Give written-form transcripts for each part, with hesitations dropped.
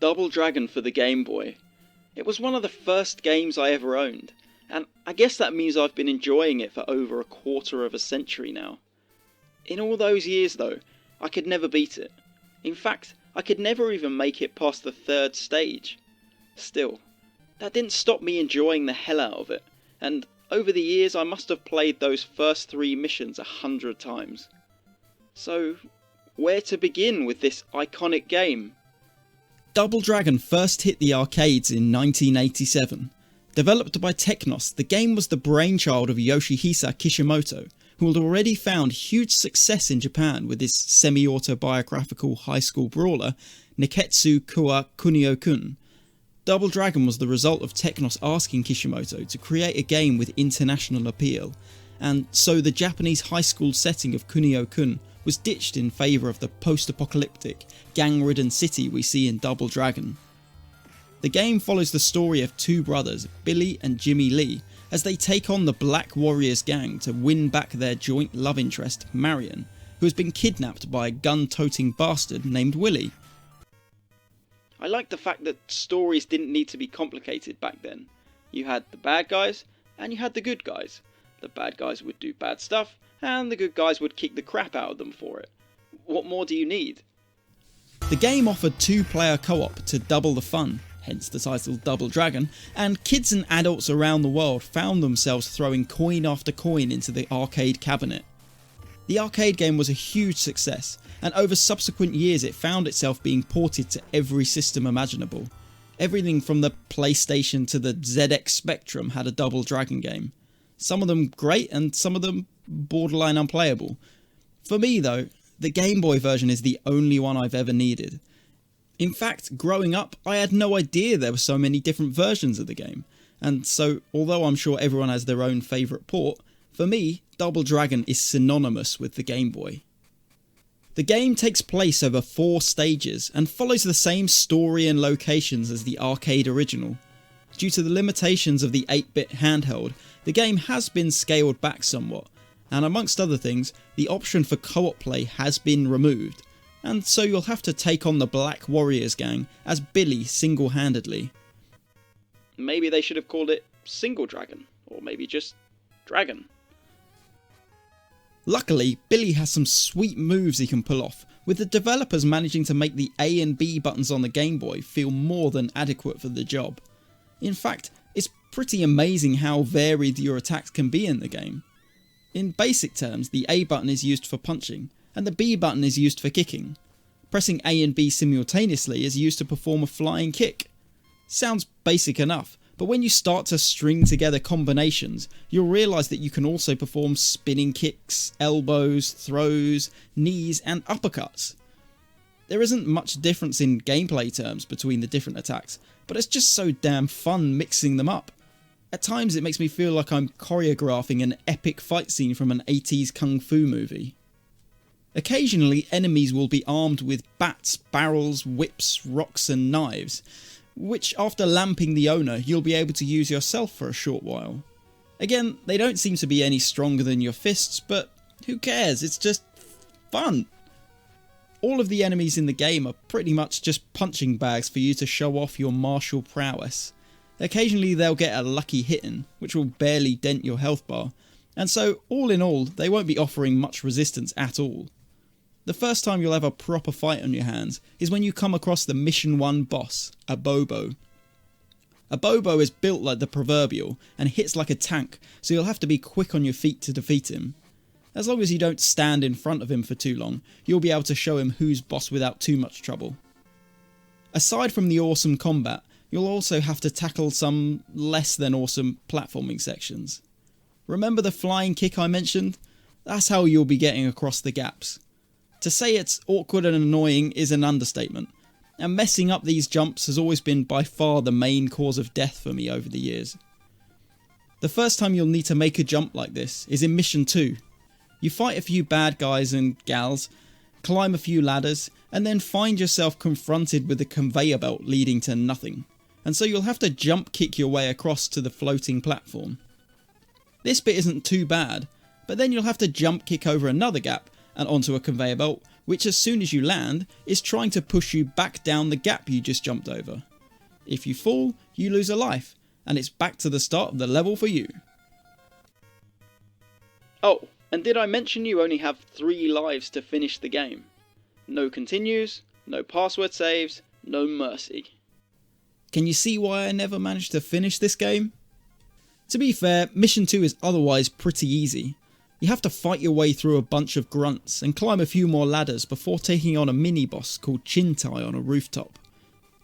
Double Dragon for the Game Boy. It was one of the first games I ever owned, and I guess that means I've been enjoying it for over a quarter of a century now. In all those years though, I could never beat it. In fact, I could never even make it past the third stage. Still, that didn't stop me enjoying the hell out of it, and over the years I must have played those first 3 missions 100 times. So, where to begin with this iconic game? Double Dragon first hit the arcades in 1987. Developed by Technos, the game was the brainchild of Yoshihisa Kishimoto, who had already found huge success in Japan with his semi-autobiographical high school brawler, Neketsu Kuwa Kunio-kun. Double Dragon was the result of Technos asking Kishimoto to create a game with international appeal, and so the Japanese high school setting of Kunio-kun was ditched in favour of the post-apocalyptic, gang-ridden city we see in Double Dragon. The game follows the story of 2 brothers, Billy and Jimmy Lee, as they take on the Black Warriors gang to win back their joint love interest, Marion, who has been kidnapped by a gun-toting bastard named Willie. I like the fact that stories didn't need to be complicated back then. You had the bad guys, and you had the good guys. The bad guys would do bad stuff, and the good guys would kick the crap out of them for it. What more do you need? The game offered 2-player co-op to double the fun, hence the title Double Dragon, and kids and adults around the world found themselves throwing coin after coin into the arcade cabinet. The arcade game was a huge success, and over subsequent years it found itself being ported to every system imaginable. Everything from the PlayStation to the ZX Spectrum had a Double Dragon game. Some of them great and some of them borderline unplayable. For me though, the Game Boy version is the only one I've ever needed. In fact, growing up, I had no idea there were so many different versions of the game, and so although I'm sure everyone has their own favourite port, for me, Double Dragon is synonymous with the Game Boy. The game takes place over 4 stages and follows the same story and locations as the arcade original. Due to the limitations of the 8-bit handheld, the game has been scaled back somewhat, and amongst other things, the option for co-op play has been removed, and so you'll have to take on the Black Warriors gang as Billy single-handedly. Maybe they should have called it Single Dragon, or maybe just Dragon. Luckily, Billy has some sweet moves he can pull off, with the developers managing to make the A and B buttons on the Game Boy feel more than adequate for the job. In fact, it's pretty amazing how varied your attacks can be in the game. In basic terms, the A button is used for punching, and the B button is used for kicking. Pressing A and B simultaneously is used to perform a flying kick. Sounds basic enough, but when you start to string together combinations, you'll realise that you can also perform spinning kicks, elbows, throws, knees and uppercuts. There isn't much difference in gameplay terms between the different attacks, but it's just so damn fun mixing them up. At times it makes me feel like I'm choreographing an epic fight scene from an 80s kung fu movie. Occasionally enemies will be armed with bats, barrels, whips, rocks and knives, which after lamping the owner you'll be able to use yourself for a short while. Again, they don't seem to be any stronger than your fists, but who cares, it's just fun. All of the enemies in the game are pretty much just punching bags for you to show off your martial prowess. Occasionally they'll get a lucky hit in, which will barely dent your health bar, and so all in all they won't be offering much resistance at all. The first time you'll have a proper fight on your hands is when you come across the Mission 1 boss, a Bobo. A Bobo is built like the proverbial and hits like a tank, so you'll have to be quick on your feet to defeat him. As long as you don't stand in front of him for too long, you'll be able to show him who's boss without too much trouble. Aside from the awesome combat, you'll also have to tackle some less than awesome platforming sections. Remember the flying kick I mentioned? That's how you'll be getting across the gaps. To say it's awkward and annoying is an understatement, and messing up these jumps has always been by far the main cause of death for me over the years. The first time you'll need to make a jump like this is in Mission 2. You fight a few bad guys and gals, climb a few ladders, and then find yourself confronted with a conveyor belt leading to nothing, and so you'll have to jump kick your way across to the floating platform. This bit isn't too bad, but then you'll have to jump kick over another gap and onto a conveyor belt, which as soon as you land is trying to push you back down the gap you just jumped over. If you fall, you lose a life, and it's back to the start of the level for you. Oh, and did I mention you only have 3 lives to finish the game? No continues, no password saves, no mercy. Can you see why I never managed to finish this game? To be fair, Mission 2 is otherwise pretty easy. You have to fight your way through a bunch of grunts and climb a few more ladders before taking on a mini-boss called Chintai on a rooftop.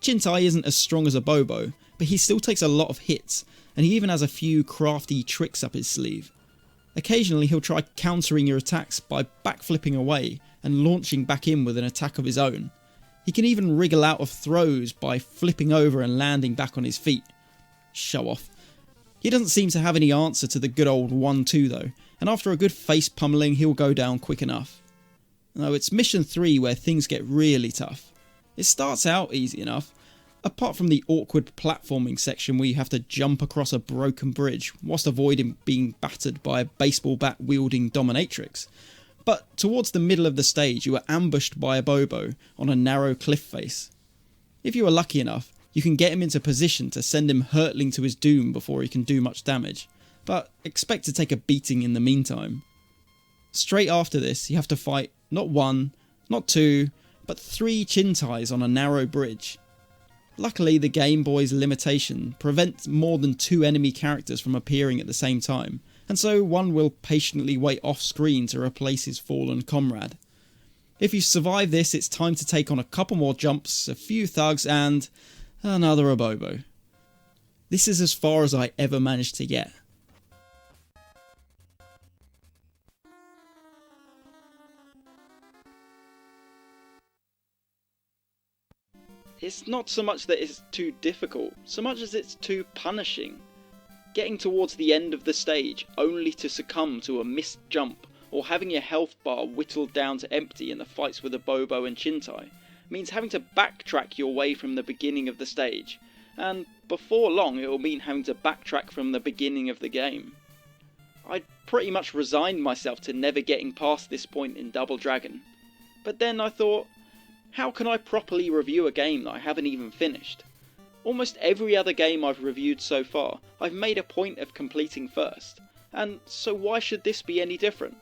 Chintai isn't as strong as a Bobo, but he still takes a lot of hits, and he even has a few crafty tricks up his sleeve. Occasionally he'll try countering your attacks by backflipping away and launching back in with an attack of his own. He can even wriggle out of throws by flipping over and landing back on his feet. Show off. He doesn't seem to have any answer to the good old 1-2 though, and after a good face pummeling he'll go down quick enough. No, it's Mission 3 where things get really tough. It starts out easy enough, apart from the awkward platforming section where you have to jump across a broken bridge whilst avoiding being battered by a baseball bat wielding dominatrix. But towards the middle of the stage you are ambushed by a Bobo on a narrow cliff face. If you are lucky enough, you can get him into position to send him hurtling to his doom before he can do much damage, but expect to take a beating in the meantime. Straight after this you have to fight not 1, not 2, but 3 Chintais on a narrow bridge. Luckily the Game Boy's limitation prevents more than 2 enemy characters from appearing at the same time, and so one will patiently wait off screen to replace his fallen comrade. If you survive this, it's time to take on a couple more jumps, a few thugs and another Abobo. This is as far as I ever managed to get. It's not so much that it's too difficult, so much as it's too punishing. Getting towards the end of the stage only to succumb to a missed jump or having your health bar whittled down to empty in the fights with a Bobo and Chintai means having to backtrack your way from the beginning of the stage, and before long it will mean having to backtrack from the beginning of the game. I'd pretty much resigned myself to never getting past this point in Double Dragon, but then I thought, how can I properly review a game that I haven't even finished? Almost every other game I've reviewed so far, I've made a point of completing first, and so why should this be any different?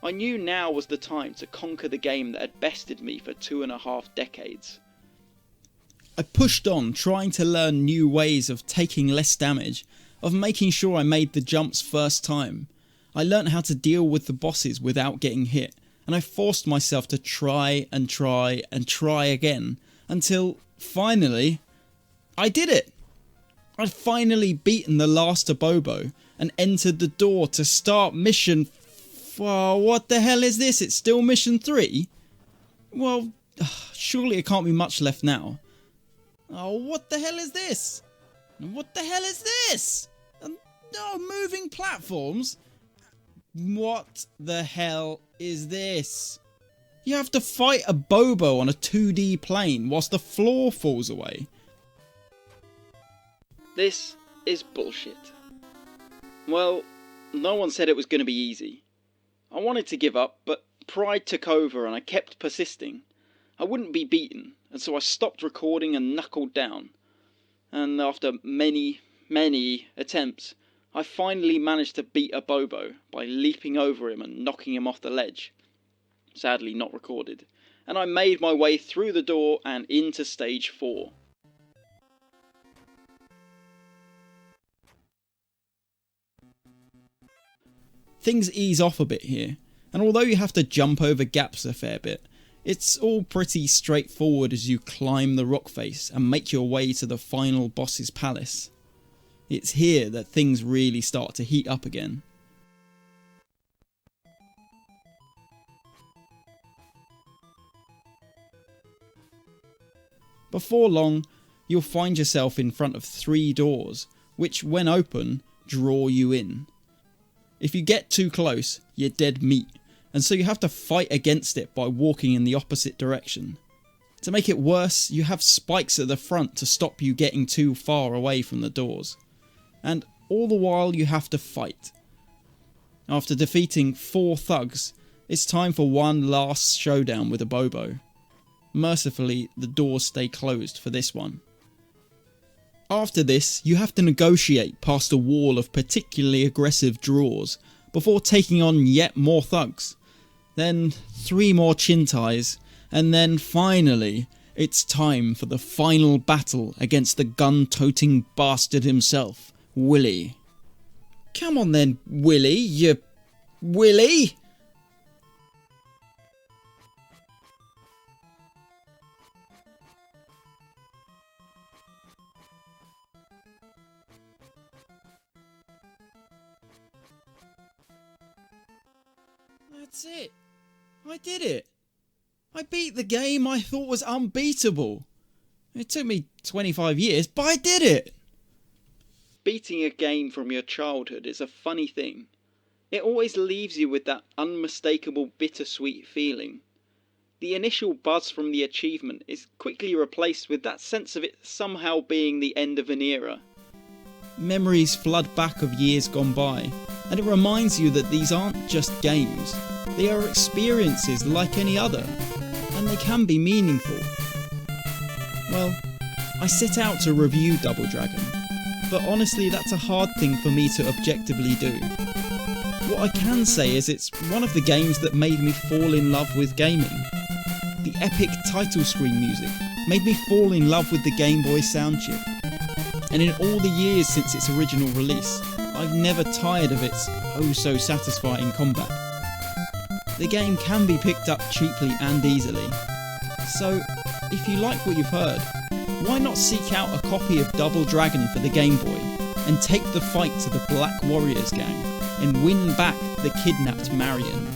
I knew now was the time to conquer the game that had bested me for 2.5 decades. I pushed on, trying to learn new ways of taking less damage, of making sure I made the jumps first time. I learnt how to deal with the bosses without getting hit, and I forced myself to try and try and try again, until finally I did it! I'd finally beaten the last Abobo and entered the door to start mission. Well, what the hell is this? It's still mission 3? Well, surely it can't be much left now. Oh, what the hell is this? What the hell is this? Oh, moving platforms? What the hell is this? You have to fight a Bobo on a 2D plane whilst the floor falls away. This is bullshit. Well, no one said it was going to be easy. I wanted to give up, but pride took over and I kept persisting. I wouldn't be beaten, and so I stopped recording and knuckled down. And after many attempts, I finally managed to beat a Bobo by leaping over him and knocking him off the ledge. Sadly not recorded. And I made my way through the door and into stage 4. Things ease off a bit here, and although you have to jump over gaps a fair bit, it's all pretty straightforward as you climb the rock face and make your way to the final boss's palace. It's here that things really start to heat up again. Before long, you'll find yourself in front of 3 doors, which when open, draw you in. If you get too close, you're dead meat, and so you have to fight against it by walking in the opposite direction. To make it worse, you have spikes at the front to stop you getting too far away from the doors. And all the while you have to fight. After defeating 4 thugs, It's time for one last showdown with a Bobo. Mercifully, the doors stay closed for this one. After this, you have to negotiate past a wall of particularly aggressive draws before taking on yet more thugs. Then 3 more chin ties, and then finally, it's time for the final battle against the gun-toting bastard himself, Willy. Come on then, Willy, you... Willy? That's it. I did it. I beat the game I thought was unbeatable. It took me 25 years, but I did it. Beating a game from your childhood is a funny thing. It always leaves you with that unmistakable bittersweet feeling. The initial buzz from the achievement is quickly replaced with that sense of it somehow being the end of an era. Memories flood back of years gone by, and it reminds you that these aren't just games. They are experiences like any other, and they can be meaningful. Well, I set out to review Double Dragon, but honestly that's a hard thing for me to objectively do. What I can say is it's one of the games that made me fall in love with gaming. The epic title screen music made me fall in love with the Gameboy sound chip. And in all the years since its original release, I've never tired of its oh so satisfying combat. The game can be picked up cheaply and easily. So, if you like what you've heard, why not seek out a copy of Double Dragon for the Game Boy and take the fight to the Black Warriors gang and win back the kidnapped Marion.